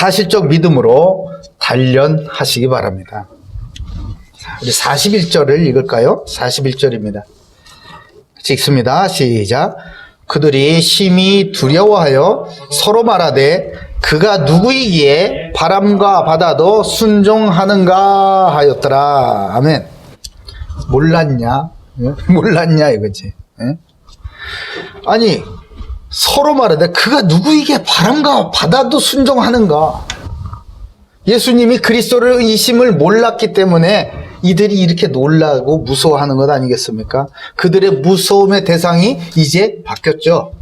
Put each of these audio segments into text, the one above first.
사실적 믿음으로 단련하시기 바랍니다. 우리 41절을 읽을까요? 41절입니다. 읽습니다. 시작. 그들이 심히 두려워하여 서로 말하되 그가 누구이기에 바람과 바다도 순종하는가 하였더라. 아멘. 몰랐냐? 몰랐냐 이거지. 아니 서로 말하되 그가 누구이기에 바람과 바다도 순종하는가. 예수님이 그리스도이심을 몰랐기 때문에 이들이 이렇게 놀라고 무서워하는 것 아니겠습니까? 그들의 무서움의 대상이 이제 바뀌었죠.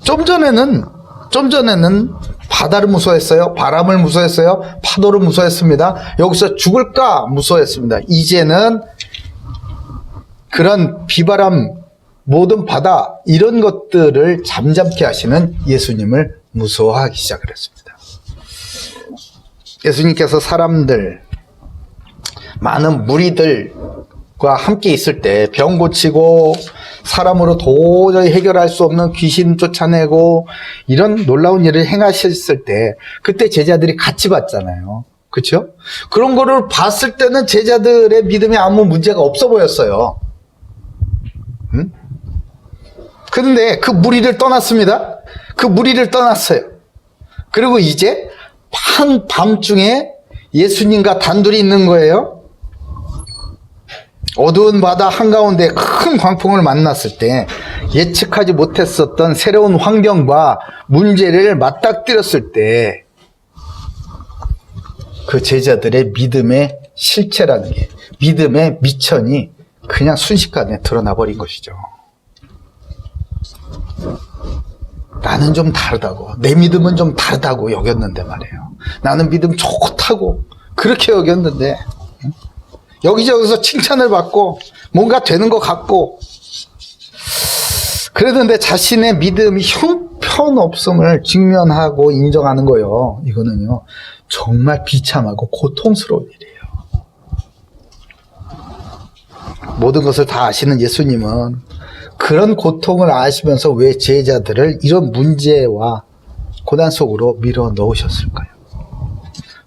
좀 전에는 바다를 무서워했어요. 바람을 무서워했어요. 파도를 무서워했습니다. 여기서 죽을까 무서워했습니다. 이제는 그런 비바람, 모든 바다 이런 것들을 잠잠케 하시는 예수님을 무서워하기 시작을 했습니다. 예수님께서 사람들, 많은 무리들과 함께 있을 때 병 고치고 사람으로 도저히 해결할 수 없는 귀신 쫓아내고 이런 놀라운 일을 행하셨을 때 그때 제자들이 같이 봤잖아요. 그렇죠? 그런 거를 봤을 때는 제자들의 믿음에 아무 문제가 없어 보였어요. 그런데 그 무리를 떠났습니다. 그 무리를 떠났어요. 그리고 이제 한밤중에 예수님과 단둘이 있는 거예요. 어두운 바다 한가운데 큰 광풍을 만났을 때 예측하지 못했었던 새로운 환경과 문제를 맞닥뜨렸을 때 그 제자들의 믿음의 실체라는 게, 믿음의 미천이 그냥 순식간에 드러나 버린 것이죠. 나는 좀 다르다고, 내 믿음은 좀 다르다고 여겼는데 말이에요. 나는 믿음 좋다고 그렇게 여겼는데 여기저기서 칭찬을 받고 뭔가 되는 것 같고 그랬는데 자신의 믿음이 형편없음을 직면하고 인정하는 거예요. 이거는요 정말 비참하고 고통스러운 일이에요. 모든 것을 다 아시는 예수님은 그런 고통을 아시면서 왜 제자들을 이런 문제와 고난 속으로 밀어 넣으셨을까요?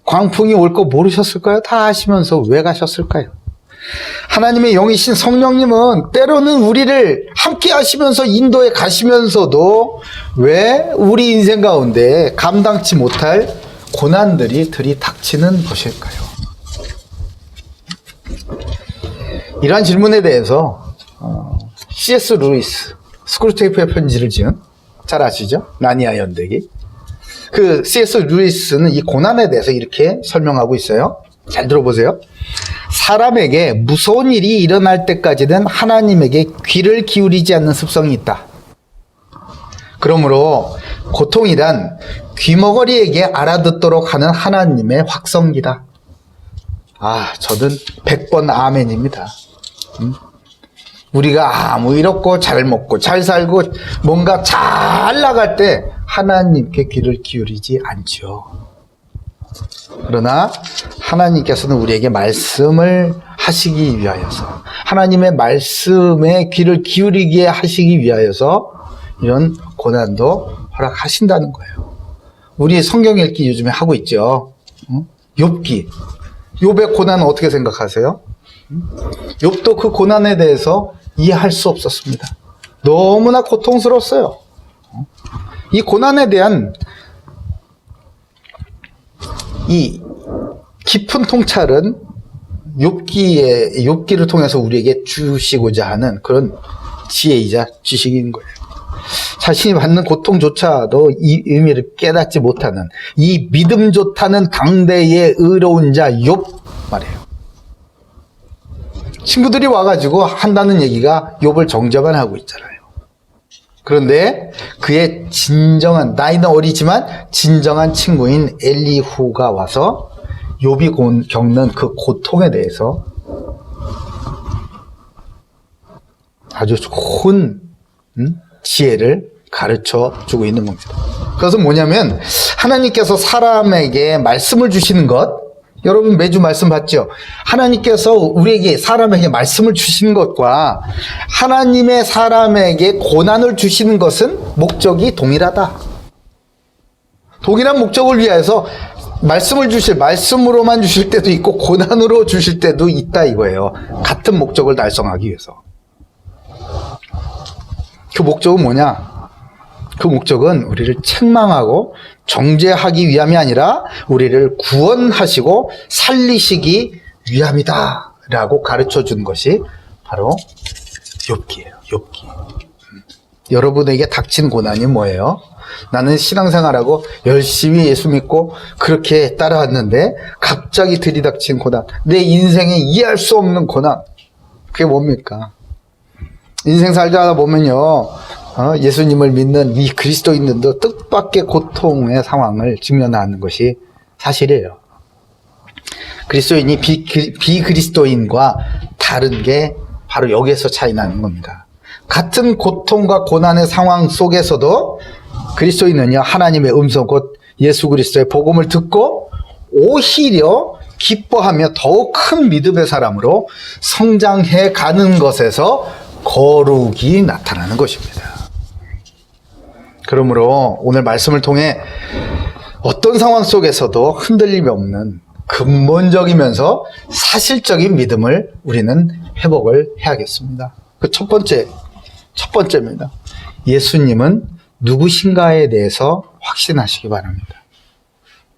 광풍이 올 거 모르셨을까요? 다 아시면서 왜 가셨을까요? 하나님의 영이신 성령님은 때로는 우리를 함께 하시면서 인도에 가시면서도 왜 우리 인생 가운데 감당치 못할 고난들이 들이닥치는 것일까요? 이러한 질문에 대해서 C.S. 루이스, 스크루테이프의 편지를 지은, 잘 아시죠? 나니아 연대기. 그 C.S. 루이스는 이 고난에 대해서 이렇게 설명하고 있어요. 잘 들어보세요. 사람에게 무서운 일이 일어날 때까지는 하나님에게 귀를 기울이지 않는 습성이 있다. 그러므로 고통이란 귀머거리에게 알아듣도록 하는 하나님의 확성기다. 아, 저는 100번 아멘입니다. 우리가 아무 일 없고 잘 먹고 잘 살고 뭔가 잘 나갈 때 하나님께 귀를 기울이지 않죠. 그러나 하나님께서는 우리에게 말씀을 하시기 위하여서, 하나님의 말씀에 귀를 기울이게 하시기 위하여서 이런 고난도 허락하신다는 거예요. 우리 성경 읽기 요즘에 하고 있죠. 욥기. 욥의 고난은 어떻게 생각하세요? 욥도 그 고난에 대해서 이해할 수 없었습니다. 너무나 고통스러웠어요. 이 고난에 대한 이 깊은 통찰은 욥기를 통해서 우리에게 주시고자 하는 그런 지혜이자 지식인 거예요. 자신이 받는 고통조차도 이 의미를 깨닫지 못하는, 이 믿음 좋다는 당대의 의로운 자 욥 말이에요. 친구들이 와가지고 한다는 얘기가 욥을 정죄만 하고 있잖아요. 그런데 그의 진정한, 나이는 어리지만 진정한 친구인 엘리후가 와서 욥이 겪는 그 고통에 대해서 아주 좋은 지혜를 가르쳐 주고 있는 겁니다. 그것은 뭐냐면 하나님께서 사람에게 말씀을 주시는 것, 여러분 매주 말씀 받죠? 하나님께서 우리에게, 사람에게 말씀을 주시는 것과 하나님의 사람에게 고난을 주시는 것은 목적이 동일하다. 동일한 목적을 위하여서 말씀으로만 주실 때도 있고 고난으로 주실 때도 있다 이거예요. 같은 목적을 달성하기 위해서. 그 목적은 뭐냐? 그 목적은 우리를 책망하고 정죄하기 위함이 아니라 우리를 구원하시고 살리시기 위함이다 라고 가르쳐 준 것이 바로 욥기예요. 욥기. 여러분에게 닥친 고난이 뭐예요? 나는 신앙생활하고 열심히 예수 믿고 그렇게 따라왔는데 갑자기 들이닥친 고난, 내 인생에 이해할 수 없는 고난, 그게 뭡니까? 인생 살다 보면요, 예수님을 믿는 이 그리스도인들도 뜻밖의 고통의 상황을 직면하는 것이 사실이에요. 그리스도인이 비그리스도인과 다른 게 바로 여기에서 차이 나는 겁니다. 같은 고통과 고난의 상황 속에서도 그리스도인은요, 하나님의 음성 곧 예수 그리스도의 복음을 듣고 오히려 기뻐하며 더욱 큰 믿음의 사람으로 성장해 가는 것에서 거룩이 나타나는 것입니다. 그러므로 오늘 말씀을 통해 어떤 상황 속에서도 흔들림이 없는 근본적이면서 사실적인 믿음을 우리는 회복을 해야겠습니다. 그 첫 번째입니다. 예수님은 누구신가에 대해서 확신하시기 바랍니다.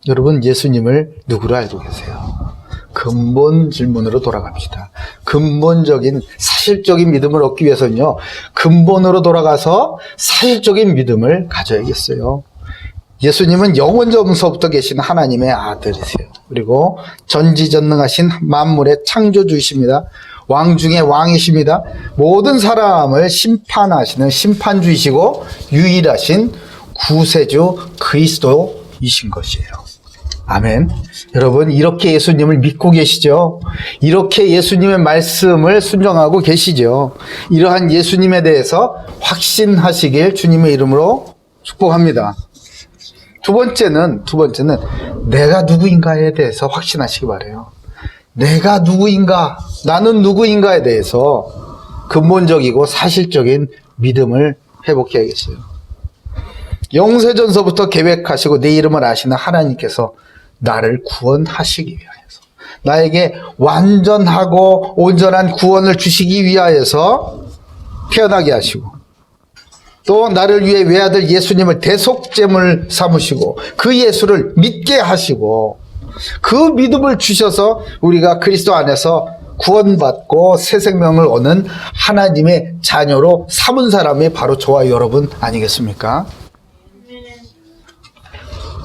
여러분, 예수님을 누구로 알고 계세요? 근본 질문으로 돌아갑시다. 근본적인 사실적인 믿음을 얻기 위해서는요, 근본으로 돌아가서 사실적인 믿음을 가져야겠어요. 예수님은 영원전부터 계신 하나님의 아들이세요. 그리고 전지전능하신 만물의 창조주이십니다. 왕 중에 왕이십니다. 모든 사람을 심판하시는 심판주이시고 유일하신 구세주 그리스도이신 것이에요. 아멘. 여러분, 이렇게 예수님을 믿고 계시죠? 이렇게 예수님의 말씀을 순종하고 계시죠? 이러한 예수님에 대해서 확신하시길 주님의 이름으로 축복합니다. 두 번째는 내가 누구인가에 대해서 확신하시기 바라요. 내가 누구인가, 나는 누구인가에 대해서 근본적이고 사실적인 믿음을 회복해야겠어요. 영세전서부터 계획하시고 내 이름을 아시는 하나님께서 나를 구원하시기 위하여서, 나에게 완전하고 온전한 구원을 주시기 위하여서 태어나게 하시고, 또 나를 위해 외아들 예수님을 대속제물 삼으시고 그 예수를 믿게 하시고 그 믿음을 주셔서 우리가 그리스도 안에서 구원받고 새 생명을 얻는 하나님의 자녀로 삼은 사람이 바로 저와 여러분 아니겠습니까?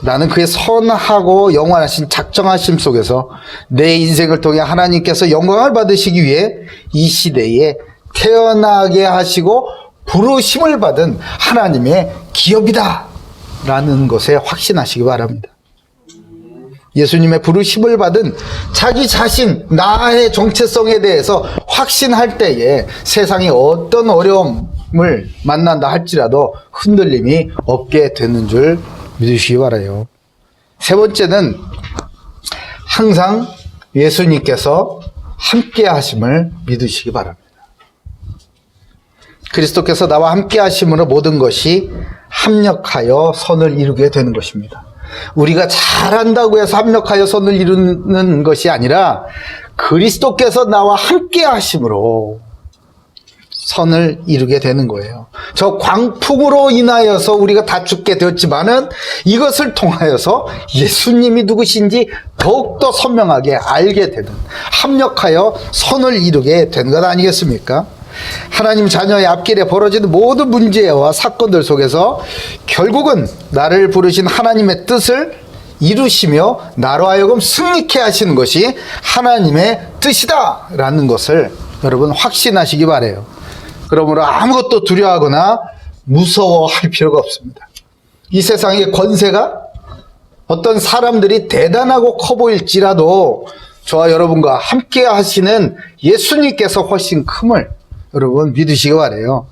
나는 그의 선하고 영원하신 작정하심 속에서 내 인생을 통해 하나님께서 영광을 받으시기 위해 이 시대에 태어나게 하시고 부르심을 받은 하나님의 기업이다 라는 것에 확신하시기 바랍니다. 예수님의 부르심을 받은 자기 자신, 나의 정체성에 대해서 확신할 때에 세상이 어떤 어려움을 만난다 할지라도 흔들림이 없게 되는 줄 믿으시기 바라요. 세 번째는 항상 예수님께서 함께 하심을 믿으시기 바랍니다. 그리스도께서 나와 함께 하심으로 모든 것이 합력하여 선을 이루게 되는 것입니다. 우리가 잘한다고 해서 합력하여 선을 이루는 것이 아니라 그리스도께서 나와 함께 하심으로 선을 이루게 되는 거예요. 저 광풍으로 인하여서 우리가 다 죽게 되었지만은 이것을 통하여서 예수님이 누구신지 더욱더 선명하게 알게 되는, 합력하여 선을 이루게 된 것 아니겠습니까? 하나님 자녀의 앞길에 벌어지는 모든 문제와 사건들 속에서 결국은 나를 부르신 하나님의 뜻을 이루시며 나로 하여금 승리케 하시는 것이 하나님의 뜻이다 라는 것을 여러분 확신하시기 바라요. 그러므로 아무것도 두려워하거나 무서워할 필요가 없습니다. 이 세상의 권세가 어떤 사람들이 대단하고 커 보일지라도 저와 여러분과 함께 하시는 예수님께서 훨씬 큼을 여러분 믿으시기 바라요.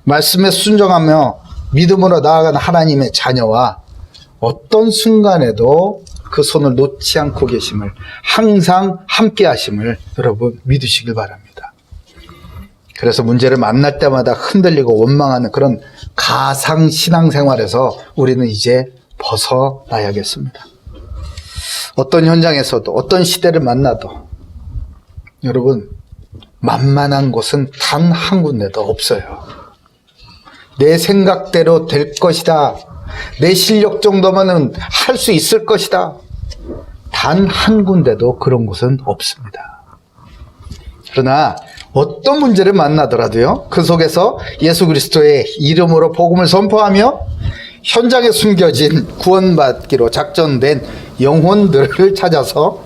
말씀에 순종하며 믿음으로 나아가는 하나님의 자녀와 어떤 순간에도 그 손을 놓지 않고 계심을, 항상 함께 하심을 여러분 믿으시길 바랍니다. 그래서 문제를 만날 때마다 흔들리고 원망하는 그런 가상 신앙생활에서 우리는 이제 벗어나야겠습니다. 어떤 현장에서도 어떤 시대를 만나도 여러분 만만한 곳은 단 한 군데도 없어요. 내 생각대로 될 것이다. 내 실력 정도면은 할 수 있을 것이다. 단 한 군데도 그런 곳은 없습니다. 그러나 어떤 문제를 만나더라도요, 그 속에서 예수 그리스도의 이름으로 복음을 선포하며 현장에 숨겨진 구원받기로 작정된 영혼들을 찾아서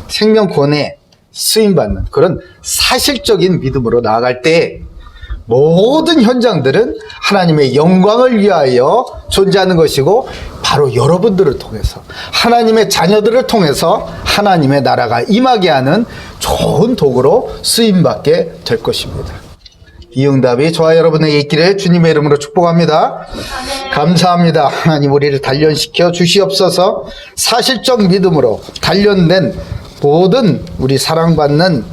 생명 구원에 쓰임받는 그런 사실적인 믿음으로 나아갈 때 모든 현장들은 하나님의 영광을 위하여 존재하는 것이고, 바로 여러분들을 통해서 하나님의 자녀들을 통해서 하나님의 나라가 임하게 하는 좋은 도구로 쓰임받게 될 것입니다. 이 응답이 저와 여러분에게 있기를 주님의 이름으로 축복합니다. 감사합니다. 하나님, 우리를 단련시켜 주시옵소서. 사실적 믿음으로 단련된 모든 우리 사랑받는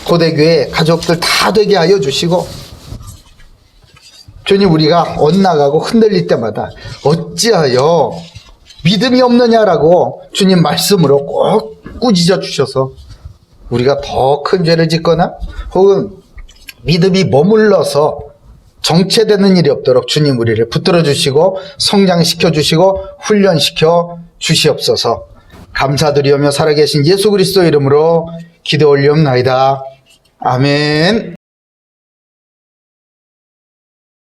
고대교회 가족들 다 되게 하여 주시고, 주님, 우리가 엇나가고 흔들릴 때마다 어찌하여 믿음이 없느냐라고 주님 말씀으로 꼭 꾸짖어 주셔서 우리가 더 큰 죄를 짓거나 혹은 믿음이 머물러서 정체되는 일이 없도록 주님 우리를 붙들어 주시고 성장시켜 주시고 훈련시켜 주시옵소서. 감사드리오며 살아계신 예수 그리스도 이름으로 기도 올리옵나이다. 아멘.